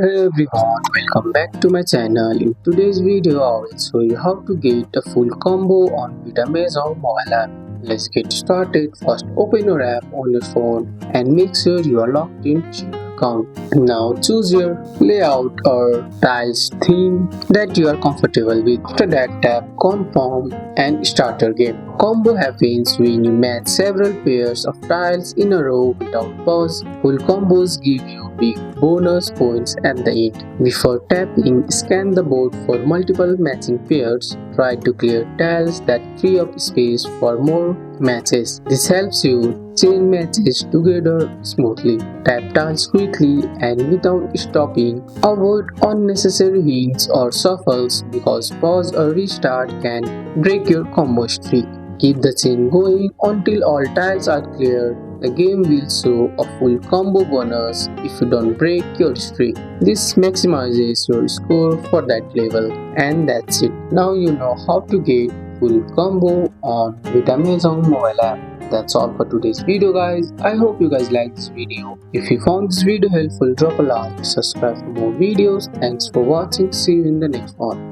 Hello everyone, welcome back to my channel. In today's video, I will show you how to get a full combo on Vita Mahjong mobile app. Let's get started. First, open your app on your phone and make sure you are logged into your account. Now choose your layout or tiles theme that you are comfortable with. After that, tap confirm and start your game. Combo happens when you match several pairs of tiles in a row without pause. Full combos give you big bonus points at the end. Before tapping, scan the board for multiple matching pairs. Try to clear tiles that free up space for more matches. This helps you chain matches together smoothly. Tap tiles quickly and without stopping. Avoid unnecessary hints or shuffles because pause or restart can break your combo streak. Keep the chain going until all tiles are cleared. The game will show a full combo bonus if you don't break your streak. This maximizes your score for that level. And that's it. Now you know how to get full combo on Vita Mahjong mobile app. That's all for today's video guys. I hope you guys liked this video. If you found this video helpful, drop a like, subscribe for more videos. Thanks for watching. See you in the next one.